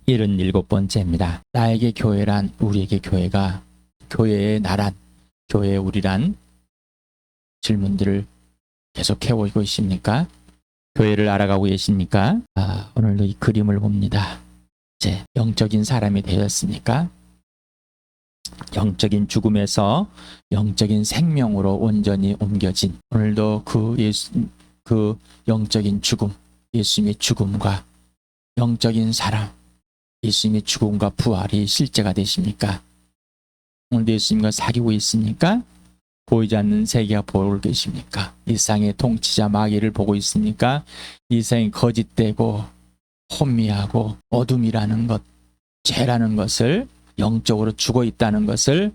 77번째입니다. 나에게 교회란, 우리에게 교회가, 교회의 나란, 교회의 우리란 질문들을 계속 해오고 있습니까? 교회를 알아가고 계십니까? 오늘도 이 그림을 봅니다. 이제 영적인 사람이 되었으니까 영적인 죽음에서 영적인 생명으로 온전히 옮겨진, 오늘도 그 영적인 죽음, 예수님의 죽음과 영적인 사람, 예수님의 죽음과 부활이 실제가 되십니까? 오늘도 예수님과 사귀고 있습니까? 보이지 않는 세계가 보고 계십니까? 이 세상의 통치자 마귀를 보고 있습니까? 이 세상이 거짓되고 혼미하고 어둠이라는 것, 죄라는 것을, 영적으로 죽어 있다는 것을,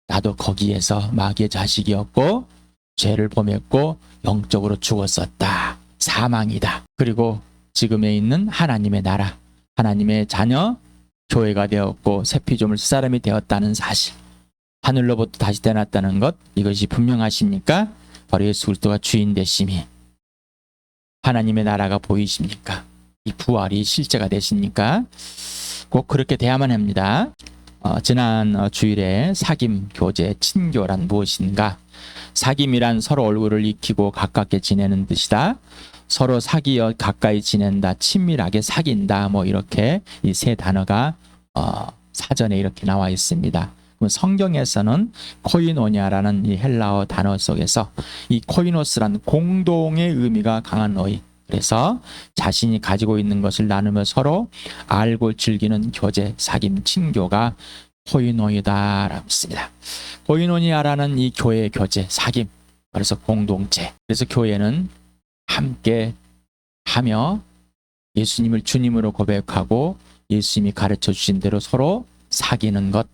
나도 거기에서 마귀의 자식이었고 죄를 범했고 영적으로 죽었었다. 사망이다. 그리고 지금에 있는 하나님의 나라, 하나님의 자녀, 교회가 되었고 새 피조물 새 사람이 되었다는 사실, 하늘로부터 다시 태어났다는 것, 이것이 분명하십니까? 바로 예수 그리스도가 주인 되심이, 하나님의 나라가 보이십니까? 이 부활이 실제가 되십니까? 꼭 그렇게 돼야만 합니다. 지난 주일에 사귐 교제 친교란 무엇인가? 사귐이란 서로 얼굴을 익히고 가깝게 지내는 뜻이다. 서로 사귀어 가까이 지낸다, 친밀하게 사귄다, 뭐 이렇게 이 세 단어가 사전에 이렇게 나와 있습니다. 그럼 성경에서는 코이노니아라는 이 헬라어 단어 속에서 이 코이노스란 공동의 의미가 강한 어휘, 그래서 자신이 가지고 있는 것을 나누며 서로 알고 즐기는 교제, 사귐, 친교가 코이노이다라고 했습니다. 코이노니아라는 이 교회의 교제, 사귐, 그래서 공동체, 그래서 교회는 함께 하며 예수님을 주님으로 고백하고 예수님이 가르쳐 주신 대로 서로 사귀는 것,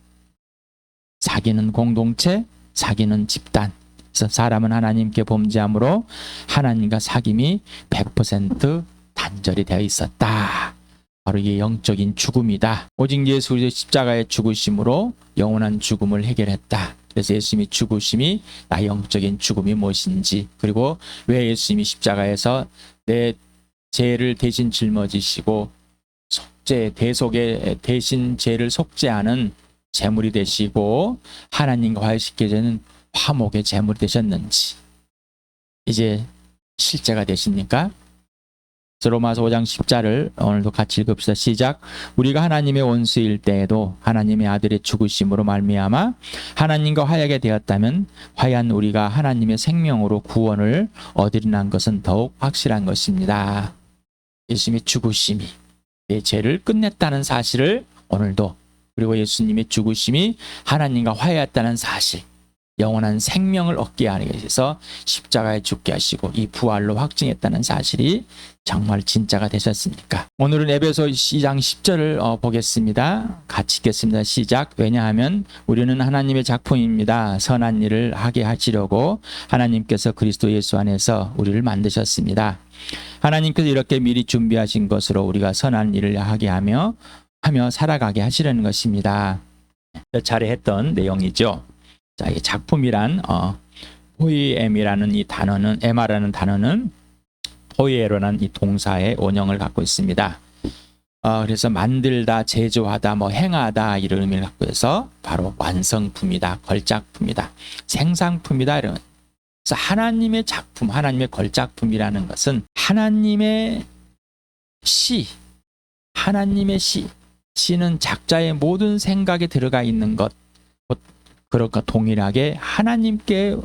사귀는 공동체, 사귀는 집단. 그래서 사람은 하나님께 범죄함으로 하나님과 사귐이 100% 단절이 되어 있었다. 바로 이게 영적인 죽음이다. 오직 예수 그리스도의 십자가의 죽으심으로 영원한 죽음을 해결했다. 그래서 예수님이 죽으심이 나의 영적인 죽음이 무엇인지, 그리고 왜 예수님이 십자가에서 내 죄를 대신 짊어지시고 속죄, 대속의 대신 죄를 속죄하는 제물이 되시고 하나님과 화해시켜주는 화목의 제물이 되셨는지, 이제 실제가 되십니까? 로마서 5장 10절을 오늘도 같이 읽읍시다. 시작. 우리가 하나님의 원수일 때에도 하나님의 아들의 죽으심으로 말미암아 하나님과 화해하게 되었다면 화해한 우리가 하나님의 생명으로 구원을 얻으리라는 것은 더욱 확실한 것입니다. 예수님의 죽으심이 내 죄를 끝냈다는 사실을 오늘도, 그리고 예수님의 죽으심이 하나님과 화해했다는 사실, 영원한 생명을 얻게 하기 위해서 십자가에 죽게 하시고 이 부활로 확증했다는 사실이 정말 진짜가 되셨습니까? 오늘은 에베소 2장 10절을 보겠습니다. 같이 읽겠습니다. 시작. 왜냐하면 우리는 하나님의 작품입니다. 선한 일을 하게 하시려고 하나님께서 그리스도 예수 안에서 우리를 만드셨습니다. 하나님께서 이렇게 미리 준비하신 것으로 우리가 선한 일을 하게 하며 살아가게 하시려는 것입니다. 몇 차례 했던 내용이죠. 자, 이 작품이란 포이엠이라는 이 단어는, 에마라는 단어는 포이에로라는 이 동사의 원형을 갖고 있습니다. 그래서 만들다, 제조하다, 뭐 행하다 이런 의미를 갖고 해서 바로 완성품이다, 걸작품이다, 생산품이다 이런. 그래서 하나님의 작품, 하나님의 걸작품이라는 것은 하나님의 시, 하나님의 시는 작자의 모든 생각에 들어가 있는 것, 그것과 동일하게 하나님과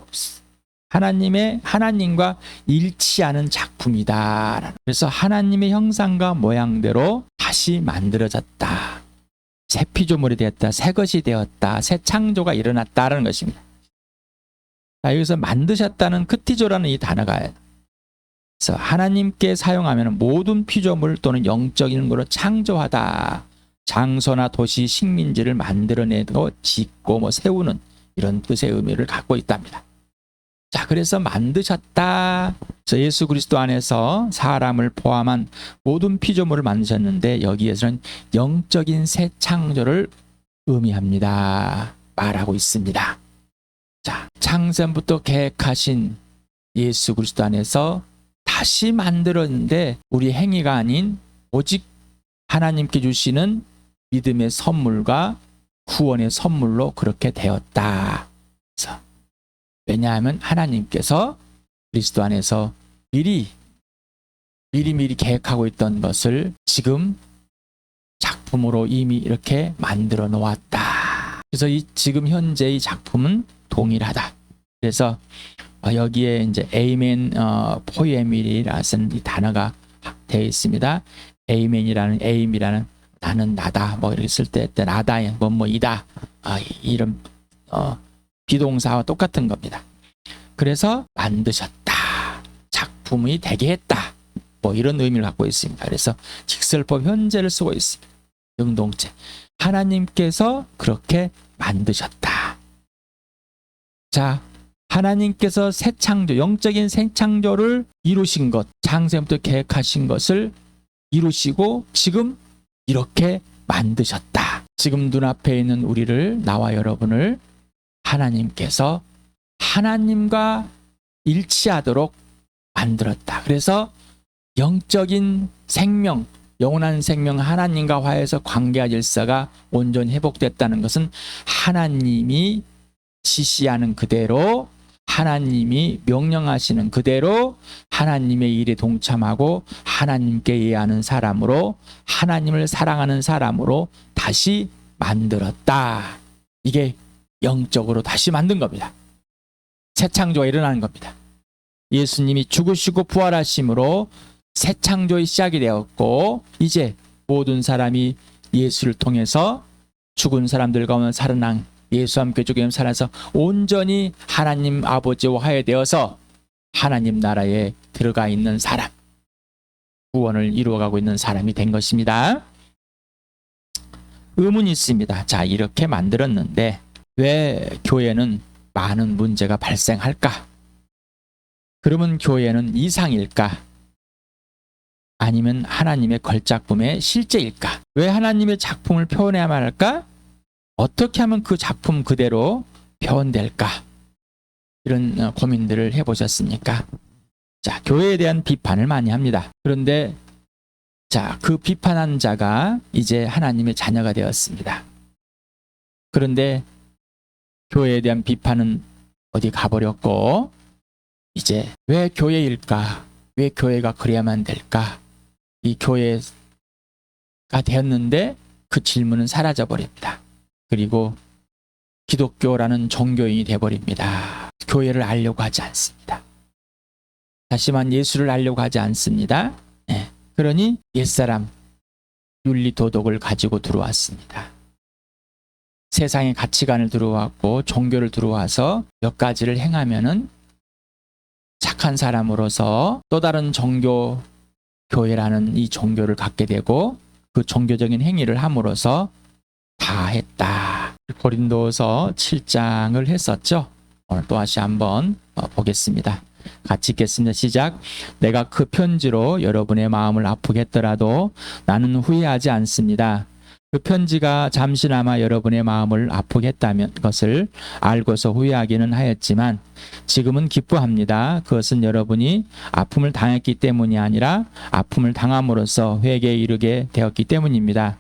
일치하는 작품이다. 그래서 하나님의 형상과 모양대로 다시 만들어졌다. 새 피조물이 되었다. 새 것이 되었다. 새 창조가 일어났다라는 것입니다. 자, 여기서 만드셨다는 크티조라는 이 단어가, 그래서 하나님께 사용하면 모든 피조물 또는 영적인 것으로 창조하다. 장소나 도시, 식민지를 만들어내고 짓고 뭐 세우는 이런 뜻의 의미를 갖고 있답니다. 자, 그래서 만드셨다. 그래서 예수 그리스도 안에서 사람을 포함한 모든 피조물을 만드셨는데 여기에서는 영적인 새 창조를 의미합니다. 말하고 있습니다. 자, 창세부터 계획하신 예수 그리스도 안에서 다시 만들었는데 우리 행위가 아닌 오직 하나님께 주시는 믿음의 선물과 구원의 선물로 그렇게 되었다. 그래서 왜냐하면 하나님께서 그리스도 안에서 미리 계획하고 있던 것을 지금 작품으로 이미 이렇게 만들어 놓았다. 그래서 지금 현재 이 작품은 동일하다. 그래서 여기에 이제 에이멘 포에밀이라는 이 단어가 되어 있습니다. 에이멘이라는 에임이라는 나는 나다 뭐 이렇게 쓸 때 나다 뭐이다 이런 비동사와 똑같은 겁니다. 그래서 만드셨다. 작품이 되게 했다. 뭐 이런 의미를 갖고 있습니다. 그래서 직설법 현재를 쓰고 있습니다. 능동체. 하나님께서 그렇게 만드셨다. 자, 하나님께서 새 창조, 영적인 새 창조를 이루신 것, 창세부터 계획하신 것을 이루시고 지금 이렇게 만드셨다. 지금 눈앞에 있는 우리를, 나와 여러분을 하나님께서 하나님과 일치하도록 만들었다. 그래서 영적인 생명, 영원한 생명 하나님과 화해해서 관계와 질서가 온전히 회복됐다는 것은 하나님이 지시하는 그대로, 하나님이 명령하시는 그대로 하나님의 일에 동참하고 하나님께 이해하는 사람으로, 하나님을 사랑하는 사람으로 다시 만들었다. 이게 영적으로 다시 만든 겁니다. 새 창조가 일어나는 겁니다. 예수님이 죽으시고 부활하심으로 새 창조의 시작이 되었고, 이제 모든 사람이 예수를 통해서 죽은 사람들 가운데 살아난 예수와 함께 죽음 살아서 온전히 하나님 아버지와 화해되어서 하나님 나라에 들어가 있는 사람, 구원을 이루어가고 있는 사람이 된 것입니다. 의문이 있습니다. 자, 이렇게 만들었는데 왜 교회는 많은 문제가 발생할까? 그러면 교회는 이상일까? 아니면 하나님의 걸작품의 실제일까? 왜 하나님의 작품을 표현해야만 할까? 어떻게 하면 그 작품 그대로 표현될까? 이런 고민들을 해보셨습니까? 자, 교회에 대한 비판을 많이 합니다. 그런데 자, 그 비판한 자가 이제 하나님의 자녀가 되었습니다. 그런데 교회에 대한 비판은 어디 가버렸고, 이제 왜 교회일까? 왜 교회가 그래야만 될까? 이 교회가 되었는데 그 질문은 사라져버립니다. 그리고 기독교라는 종교인이 되어버립니다. 교회를 알려고 하지 않습니다. 다시 말하면 예수를 알려고 하지 않습니다. 네. 그러니 옛사람 윤리 도덕을 가지고 들어왔습니다. 세상의 가치관을 들어왔고 종교를 들어와서 몇 가지를 행하면은 착한 사람으로서 또 다른 종교, 교회라는 이 종교를 갖게 되고 그 종교적인 행위를 함으로써 다 했다. 고린도서 7장을 했었죠. 오늘 또 다시 한번 보겠습니다. 같이 읽겠습니다. 시작. 내가 그 편지로 여러분의 마음을 아프게 했더라도 나는 후회하지 않습니다. 그 편지가 잠시나마 여러분의 마음을 아프게 했다는 것을 알고서 후회하기는 하였지만 지금은 기뻐합니다. 그것은 여러분이 아픔을 당했기 때문이 아니라 아픔을 당함으로써 회개에 이르게 되었기 때문입니다.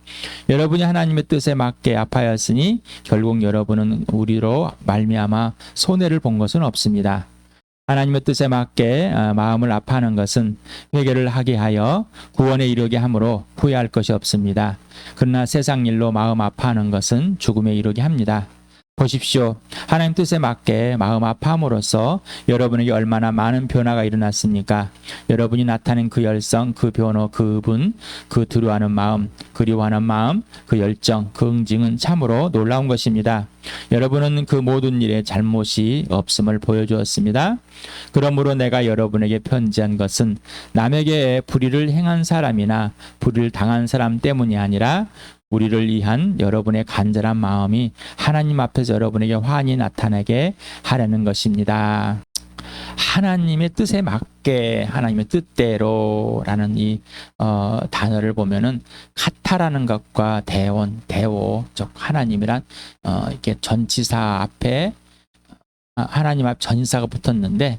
여러분이 하나님의 뜻에 맞게 아파하였으니 결국 여러분은 우리로 말미암아 손해를 본 것은 없습니다. 하나님의 뜻에 맞게 마음을 아파하는 것은 회개를 하게 하여 구원에 이르게 하므로 후회할 것이 없습니다. 그러나 세상 일로 마음 아파하는 것은 죽음에 이르게 합니다. 보십시오. 하나님 뜻에 맞게 마음 아파함으로써 여러분에게 얼마나 많은 변화가 일어났습니까? 여러분이 나타낸 그 열성, 그 변호, 그분, 그 두려워하는 마음, 그리워하는 마음, 그 열정, 그 응징은 참으로 놀라운 것입니다. 여러분은 그 모든 일에 잘못이 없음을 보여주었습니다. 그러므로 내가 여러분에게 편지한 것은 남에게 불의를 행한 사람이나 불의를 당한 사람 때문이 아니라 우리를 위한 여러분의 간절한 마음이 하나님 앞에서 여러분에게 환히 나타나게 하려는 것입니다. 하나님의 뜻에 맞게 하나님의 뜻대로라는 이 단어를 보면은 카타라는 것과 대원, 대오, 즉 하나님이란 이렇게 전치사 앞에 하나님 앞 전치사가 붙었는데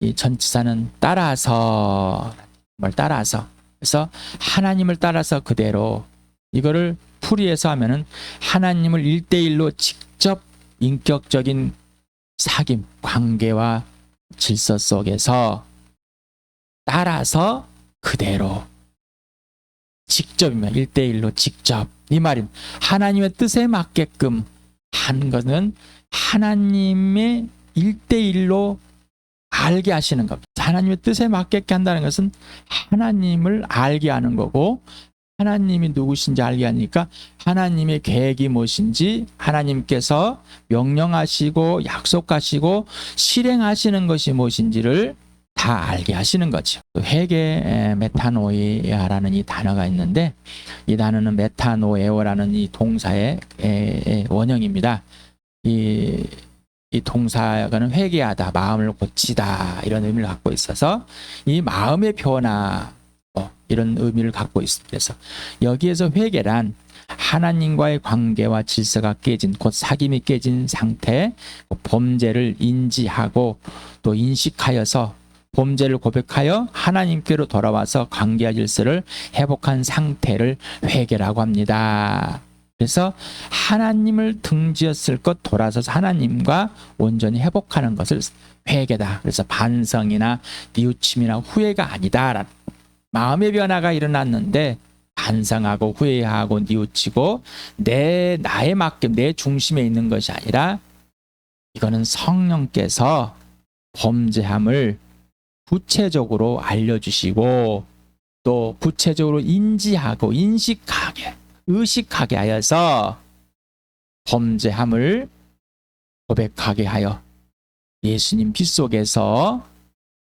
이 전치사는 따라서, 뭘 따라서 그래서 하나님을 따라서 그대로 이거를 풀이해서 하면은 하나님을 1대1로 직접 인격적인 사귐, 관계와 질서 속에서 따라서 그대로 직접이면 1대1로 직접 이 말은 하나님의 뜻에 맞게끔 한 것은 하나님의 1대1로 알게 하시는 겁니다. 하나님의 뜻에 맞게끔 한다는 것은 하나님을 알게 하는 거고 하나님이 누구신지 알게 하니까 하나님의 계획이 무엇인지 하나님께서 명령하시고 약속하시고 실행하시는 것이 무엇인지를 다 알게 하시는 거죠. 회개 메타노이아라는 이 단어가 있는데 이 단어는 메타노에오라는 이 동사의 원형입니다. 이 동사가는 회개하다, 마음을 고치다 이런 의미를 갖고 있어서 이 마음의 변화 이런 의미를 갖고 있습니다. 그래서 여기에서 회개란 하나님과의 관계와 질서가 깨진 곧 사귐이 깨진 상태, 범죄를 인지하고 또 인식하여서 범죄를 고백하여 하나님께로 돌아와서 관계와 질서를 회복한 상태를 회개라고 합니다. 그래서 하나님을 등지었을 것 돌아서서 하나님과 온전히 회복하는 것을 회개다. 그래서 반성이나 뉘우침이나 후회가 아니다. 마음의 변화가 일어났는데 반성하고 후회하고 뉘우치고 나에 맞게 내 중심에 있는 것이 아니라 이거는 성령께서 범죄함을 구체적으로 알려주시고 또 구체적으로 인지하고 인식하게 의식하게 하여서 범죄함을 고백하게 하여 예수님 피 속에서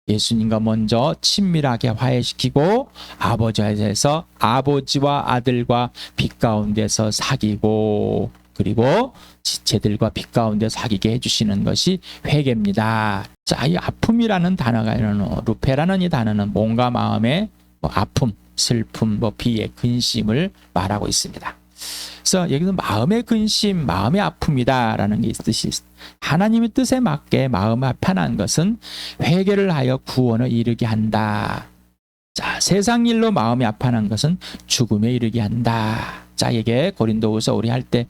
예수님과 먼저 친밀하게 화해시키고 아버지에서 아버지와 아들과 빛 가운데서 사귀고 그리고 지체들과 빛 가운데 사귀게 해주시는 것이 회개입니다. 자, 이 아픔이라는 단어가 루페라는 이 단어는 몸과 마음의 아픔, 슬픔, 비애, 근심을 말하고 있습니다. 그래서 여기서 마음의 근심, 마음의 아픔이다라는 게 뜻이 있습니다. 하나님의 뜻에 맞게 마음이 편한 것은 회개를 하여 구원을 이르게 한다. 자, 세상 일로 마음이 아파한 것은 죽음에 이르게 한다. 자, 이게 고린도후서 우리 할 때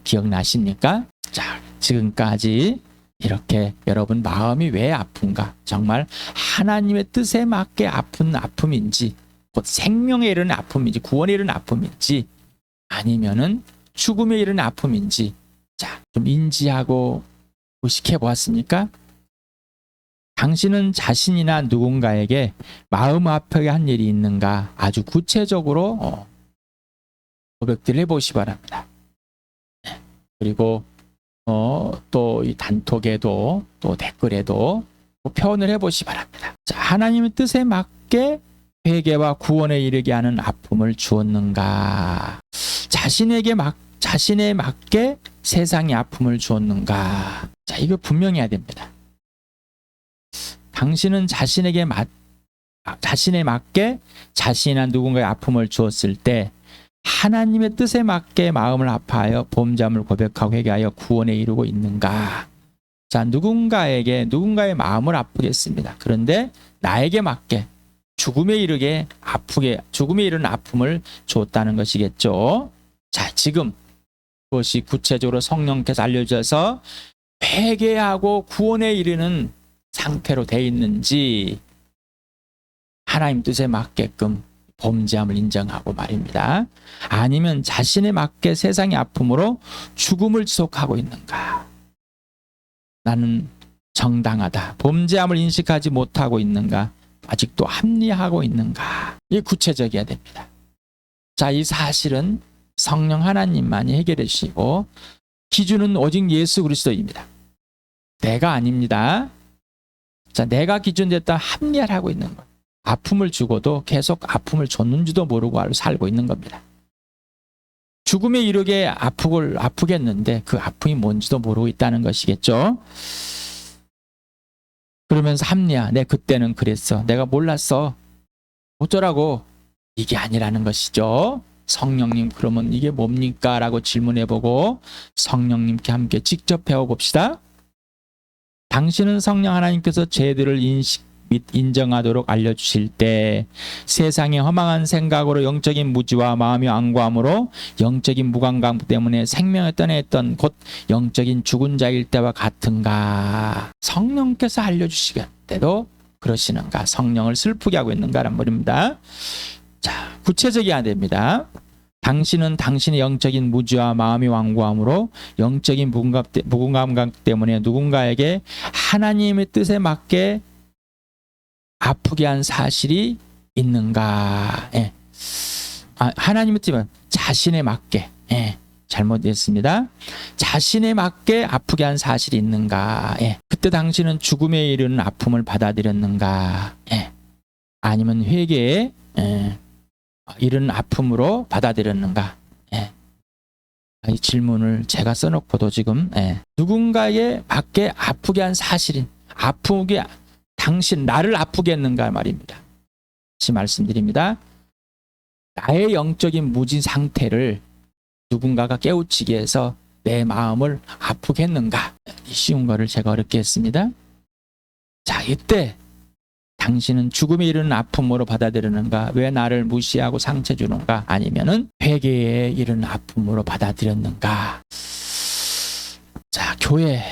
기억나십니까? 자, 지금까지 이렇게 여러분 마음이 왜 아픈가? 정말 하나님의 뜻에 맞게 아픈 아픔인지, 곧 생명에 이르는 아픔인지, 구원에 이르는 아픔인지, 아니면은 죽음에 이르는 아픔인지, 자, 좀 인지하고 의식해 보았습니까? 당신은 자신이나 누군가에게 마음 아프게 한 일이 있는가? 아주 구체적으로 고백들을 해보시 바랍니다. 그리고 또 이 단톡에도 또 댓글에도 표현을 해보시 바랍니다. 자, 하나님의 뜻에 맞게 회개와 구원에 이르게 하는 아픔을 주었는가? 자신에 맞게 세상의 아픔을 주었는가? 자, 이거 분명해야 됩니다. 당신은 자신에 맞게 자신이나 누군가의 아픔을 주었을 때 하나님의 뜻에 맞게 마음을 아파하여 범죄함을 고백하고 회개하여 구원에 이르고 있는가? 자, 누군가의 마음을 아프게 했습니다. 그런데 나에게 맞게 죽음에 이르는 아픔을 줬다는 것이겠죠. 자, 지금 그것이 구체적으로 성령께서 알려줘서 회개하고 구원에 이르는 상태로 돼 있는지 하나님 뜻에 맞게끔 범죄함을 인정하고 말입니다. 아니면 자신에 맞게 세상의 아픔으로 죽음을 지속하고 있는가? 나는 정당하다. 범죄함을 인식하지 못하고 있는가? 아직도 합리화하고 있는가? 이게 구체적이어야 됩니다. 자, 이 사실은 성령 하나님만이 해결해 주시고 기준은 오직 예수 그리스도입니다. 내가 아닙니다. 자, 내가 기준됐다 합리화를 하고 있는 것. 아픔을 주고도 계속 아픔을 줬는지도 모르고 살고 있는 겁니다. 죽음에 이르게 아프겠는데 그 아픔이 뭔지도 모르고 있다는 것이겠죠. 그러면서 합리화. 내 그때는 그랬어. 내가 몰랐어. 어쩌라고. 이게 아니라는 것이죠. 성령님, 그러면 이게 뭡니까? 라고 질문해보고 성령님께 함께 직접 배워봅시다. 당신은 성령 하나님께서 죄들을 및 인정하도록 알려주실 때 세상의 허망한 생각으로 영적인 무지와 마음이 완고함으로 영적인 무감각 때문에 생명을 떠내했던 곧 영적인 죽은 자일 때와 같은가. 성령께서 알려주시길 때도 그러시는가. 성령을 슬프게 하고 있는가란 말입니다. 자, 구체적이어야 됩니다. 당신은 당신의 영적인 무지와 마음이 완고함으로 영적인 무감각 때문에 누군가에게 하나님의 뜻에 맞게 아프게 한 사실이 있는가. 예. 하나님의 뜻은 자신에 맞게. 예. 잘못됐습니다. 자신에 맞게 아프게 한 사실이 있는가. 예. 그때 당신은 죽음에 이르는 아픔을 받아들였는가. 예. 아니면 회개에 이런 아픔으로 받아들였는가. 예. 이 질문을 제가 써놓고도 지금 누군가에 맞게 아프게 한 사실인 아프게 당신 나를 아프게 했는가 말입니다. 다시 말씀드립니다. 나의 영적인 무진 상태를 누군가가 깨우치게 해서 내 마음을 아프게 했는가. 쉬운 거를 제가 어렵게 했습니다. 자, 이때 당신은 죽음에 이르는 아픔으로 받아들였는가? 왜 나를 무시하고 상처 주는가? 아니면은 회개에 이르는 아픔으로 받아들였는가? 자, 교회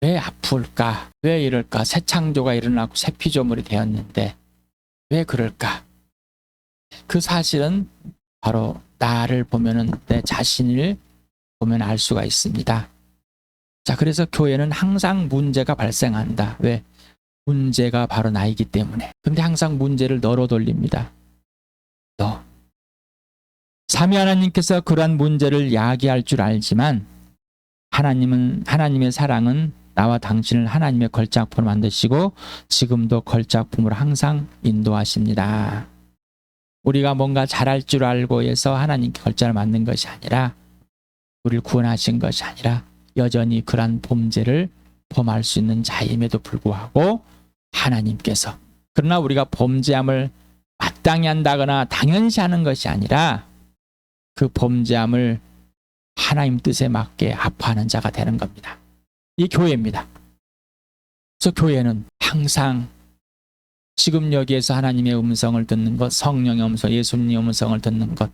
왜 아플까? 왜 이럴까? 새 창조가 일어나고 새 피조물이 되었는데 왜 그럴까? 그 사실은 바로 나를 보면은 내 자신을 보면 알 수가 있습니다. 자, 그래서 교회는 항상 문제가 발생한다. 왜? 문제가 바로 나이기 때문에. 근데 항상 문제를 너로 돌립니다. 너. 삼위 하나님께서 그러한 문제를 야기할 줄 알지만 하나님의 사랑은 나와 당신을 하나님의 걸작품으로 만드시고 지금도 걸작품으로 항상 인도하십니다. 우리가 뭔가 잘할 줄 알고 해서 하나님께 걸작을 만든 것이 아니라 우리를 구원하신 것이 아니라 여전히 그러한 범죄를 범할 수 있는 자임에도 불구하고 하나님께서 그러나 우리가 범죄함을 마땅히 한다거나 당연시하는 것이 아니라 그 범죄함을 하나님 뜻에 맞게 아파하는 자가 되는 겁니다. 이 교회입니다. 그래서 교회는 항상 지금 여기에서 하나님의 음성을 듣는 것, 성령의 음성, 예수님의 음성을 듣는 것.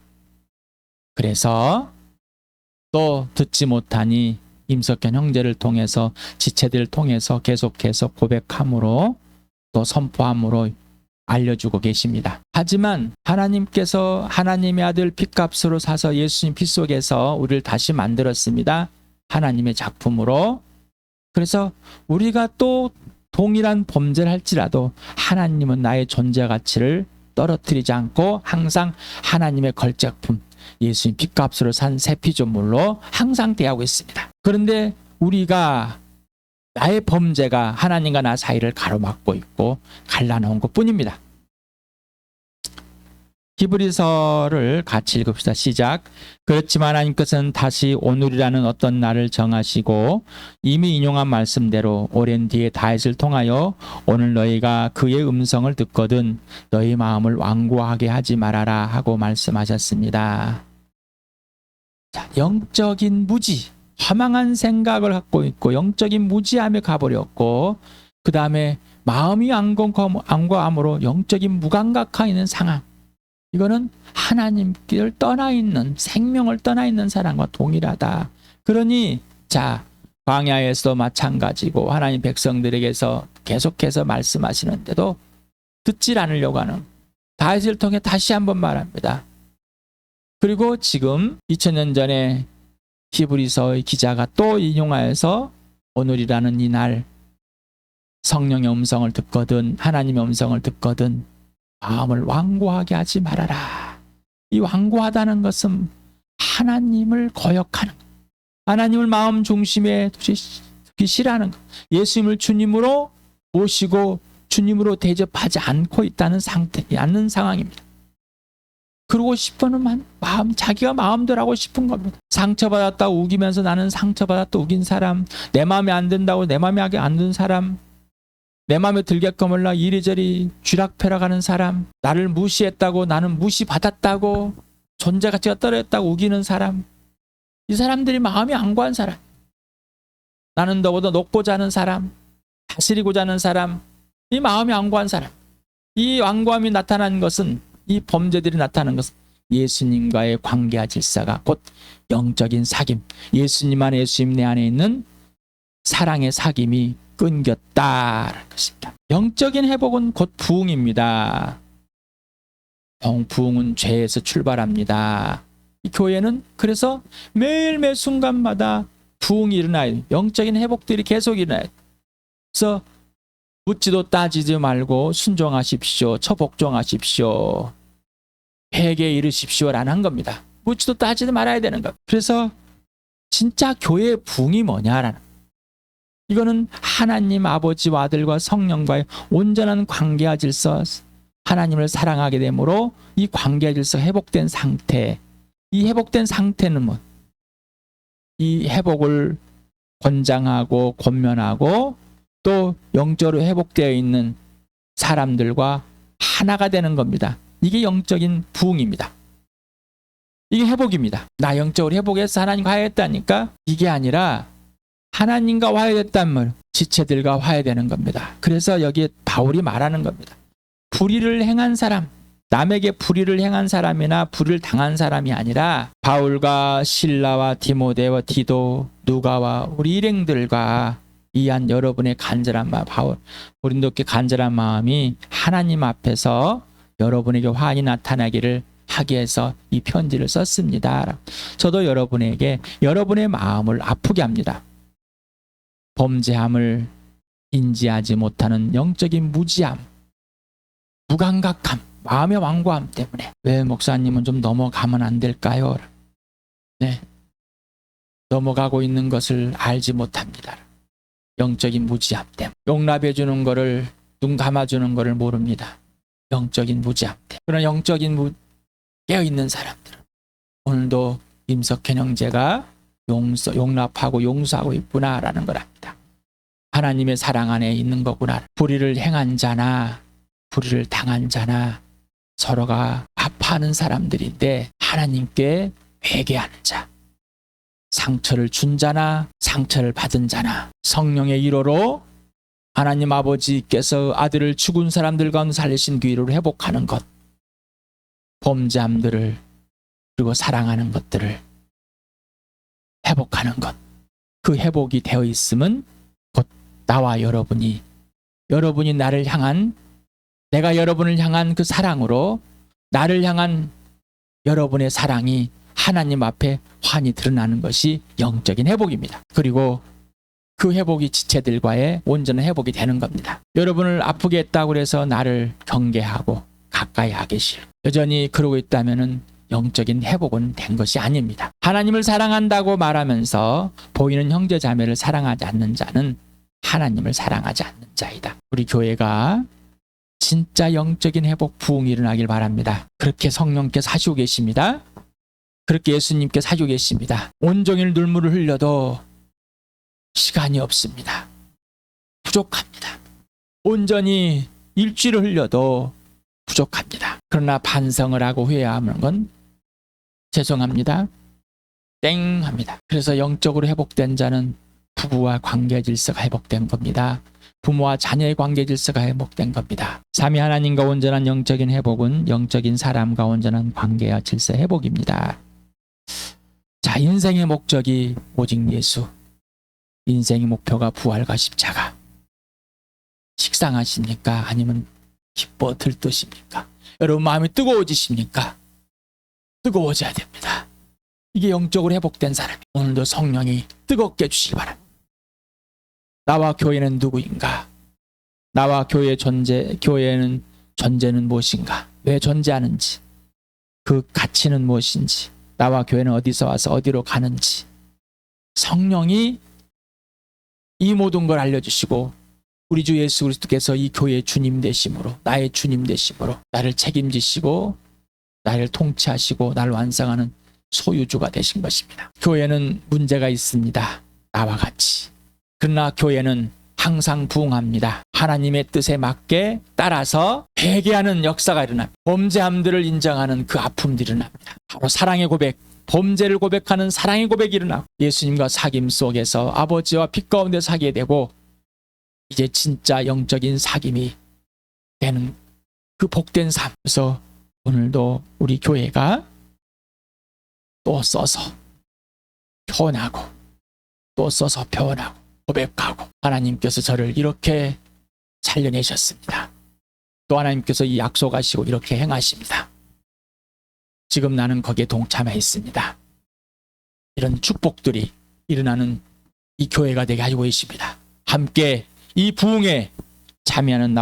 그래서 또 듣지 못하니 임석현 형제를 통해서 지체들을 통해서 계속해서 고백함으로 또 선포함으로 알려주고 계십니다. 하지만 하나님께서 하나님의 아들 핏값으로 사서 예수님 피 속에서 우리를 다시 만들었습니다. 하나님의 작품으로. 그래서 우리가 또 동일한 범죄를 할지라도 하나님은 나의 존재 가치를 떨어뜨리지 않고 항상 하나님의 걸작품, 예수님 핏값으로 산 새 피조물로 항상 대하고 있습니다. 그런데 우리가 나의 범죄가 하나님과 나 사이를 가로막고 있고 갈라놓은 것뿐입니다. 히브리서를 같이 읽읍시다. 시작. 그렇지만 하나님께서는 다시 오늘이라는 어떤 날을 정하시고 이미 인용한 말씀대로 오랜 뒤에 다윗을 통하여 오늘 너희가 그의 음성을 듣거든 너희 마음을 완고하게 하지 말아라 하고 말씀하셨습니다. 자, 영적인 무지, 허망한 생각을 갖고 있고 영적인 무지함에 가버렸고 그 다음에 마음이 완고함으로 영적인 무감각하게 있는 상황. 이거는 하나님을 떠나 있는 생명을 떠나 있는 사람과 동일하다. 그러니 자, 광야에서 마찬가지고 하나님 백성들에게서 계속해서 말씀하시는데도 듣질 않으려고 하는 다윗을 통해 다시 한번 말합니다. 그리고 지금 2000년 전에 히브리서의 기자가 또 인용하여서 오늘이라는 이 날 성령의 음성을 듣거든 하나님의 음성을 듣거든 마음을 완고하게 하지 말아라. 이 완고하다는 것은 하나님을 거역하는 것. 하나님을 마음 중심에 두기 싫어하는 것. 예수님을 주님으로 모시고 주님으로 대접하지 않고 있다는 않는 상황입니다. 그러고 싶어는 마음, 자기가 마음대로 하고 싶은 겁니다. 상처받았다 우기면서 나는 상처받았다 우긴 사람, 내 마음에 안 든다고 내 마음에 안 든 사람, 내 마음에 들게끔 몰라 이리저리 쥐락펴락하는 사람, 나를 무시했다고 나는 무시받았다고 존재 가치가 떨어졌다고 우기는 사람, 이 사람들이 마음이 완고한 사람, 나는 너보다 높고자 하는 사람, 다스리고자 하는 사람, 이 마음이 완고한 사람. 이 완고함이 나타난 것은, 이 범죄들이 나타난 것은 예수님과의 관계와 질서가 곧 영적인 사귐, 예수님 안에, 예수님 내 안에 있는 사랑의 사귐이 끊겼다라는 것입니다. 영적인 회복은 곧 부흥입니다. 부흥은 죄에서 출발합니다. 이 교회는 그래서 매일매일 순간마다 부흥이 일어나요. 영적인 회복들이 계속 일어나요. 그래서 묻지도 따지지 말고 순종하십시오. 처복종하십시오. 회개에 이르십시오라는 한 겁니다. 묻지도 따지지 말아야 되는 것. 그래서 진짜 교회의 부흥이 뭐냐라는, 이거는 하나님 아버지와 아들과 성령과의 온전한 관계와 질서, 하나님을 사랑하게 되므로 이 관계와 질서 회복된 상태, 이 회복된 상태는 뭐? 이 회복을 권장하고 권면하고 또 영적으로 회복되어 있는 사람들과 하나가 되는 겁니다. 이게 영적인 부흥입니다. 이게 회복입니다. 나 영적으로 회복해서 하나님과 화해했다니까? 이게 아니라 하나님과 화해됐단 말, 지체들과 화해되는 겁니다. 그래서 여기에 바울이 말하는 겁니다. 불의를 행한 사람, 남에게 불의를 행한 사람이나 불의를 당한 사람이 아니라 바울과 실라와 디모데와 디도, 누가와 우리 일행들과 이한 여러분의 간절한 마음, 바울 고린도께 간절한 마음이 하나님 앞에서 여러분에게 화환이 나타나기를 하기 위해서 이 편지를 썼습니다. 저도 여러분에게 여러분의 마음을 아프게 합니다. 범죄함을 인지하지 못하는 영적인 무지함, 무감각함, 마음의 완고함 때문에 왜 목사님은 좀 넘어가면 안 될까요? 네, 넘어가고 있는 것을 알지 못합니다. 영적인 무지함 때문에 용납해 주는 거를, 눈 감아주는 거를 모릅니다. 영적인 무지함 때문에. 그런 영적인 깨어있는 사람들은 오늘도 임석현 형제가 용납하고 용서하고 있구나라는 걸 압니다. 하나님의 사랑 안에 있는 거구나. 불의를 행한 자나 불의를 당한 자나 서로가 아파하는 사람들인데 하나님께 회개하는 자, 상처를 준 자나 상처를 받은 자나 성령의 위로로 하나님 아버지께서 아들을 죽은 사람들 가운데 살리신 그 위로를 회복하는 것, 범죄함들을 그리고 사랑하는 것들을 회복하는 것, 그 회복이 되어 있으면 곧 나와 여러분이 나를 향한, 내가 여러분을 향한 그 사랑으로 나를 향한 여러분의 사랑이 하나님 앞에 환히 드러나는 것이 영적인 회복입니다. 그리고 그 회복이 지체들과의 온전한 회복이 되는 겁니다. 여러분을 아프게 했다고 해서 나를 경계하고 가까이 하기 싫어, 여전히 그러고 있다면은 영적인 회복은 된 것이 아닙니다. 하나님을 사랑한다고 말하면서 보이는 형제 자매를 사랑하지 않는 자는 하나님을 사랑하지 않는 자이다. 우리 교회가 진짜 영적인 회복 부흥이 일어나길 바랍니다. 그렇게 성령께서 하시고 계십니다. 그렇게 예수님께서 하시고 계십니다. 온종일 눈물을 흘려도 시간이 없습니다. 부족합니다. 온전히 일주일을 흘려도 부족합니다. 그러나 반성을 하고 회개하는 건 죄송합니다, 땡 합니다. 그래서 영적으로 회복된 자는 부부와 관계 질서가 회복된 겁니다. 부모와 자녀의 관계 질서가 회복된 겁니다. 삼위 하나님과 온전한 영적인 회복은 영적인 사람과 온전한 관계와 질서 회복입니다. 자, 인생의 목적이 오직 예수, 인생의 목표가 부활과 십자가. 식상하십니까? 아니면 기뻐 들떠십니까? 여러분 마음이 뜨거워지십니까? 뜨거워져야 됩니다. 이게 영적으로 회복된 사람이 오늘도 성령이 뜨겁게 해주시기 바랍니다. 나와 교회는 누구인가? 나와 교회의 교회는 존재는 무엇인가? 왜 존재하는지, 그 가치는 무엇인지, 나와 교회는 어디서 와서 어디로 가는지 성령이 이 모든 걸 알려주시고 우리 주 예수 그리스도께서 이 교회의 주님 되심으로, 나의 주님 되심으로 나를 책임지시고 나를 통치하시고 나를 완성하는 소유주가 되신 것입니다. 교회는 문제가 있습니다. 나와 같이. 그러나 교회는 항상 부흥합니다. 하나님의 뜻에 맞게 따라서 회개하는 역사가 일어납니다. 범죄함들을 인정하는 그 아픔들이 일어납니다. 바로 사랑의 고백, 범죄를 고백하는 사랑의 고백이 일어나고 예수님과 사귐 속에서 아버지와 빛 가운데 사게 되고 이제 진짜 영적인 사귐이 되는 그 복된 삶에서 오늘도 우리 교회가 또 써서 표현하고 또 써서 표현하고 고백하고 하나님께서 저를 이렇게 살려내셨습니다. 또 하나님께서 이 약속하시고 이렇게 행하십니다. 지금 나는 거기에 동참해 있습니다. 이런 축복들이 일어나는 이 교회가 되게 하시고 계십니다. 함께 이 부흥에 참여하는 나와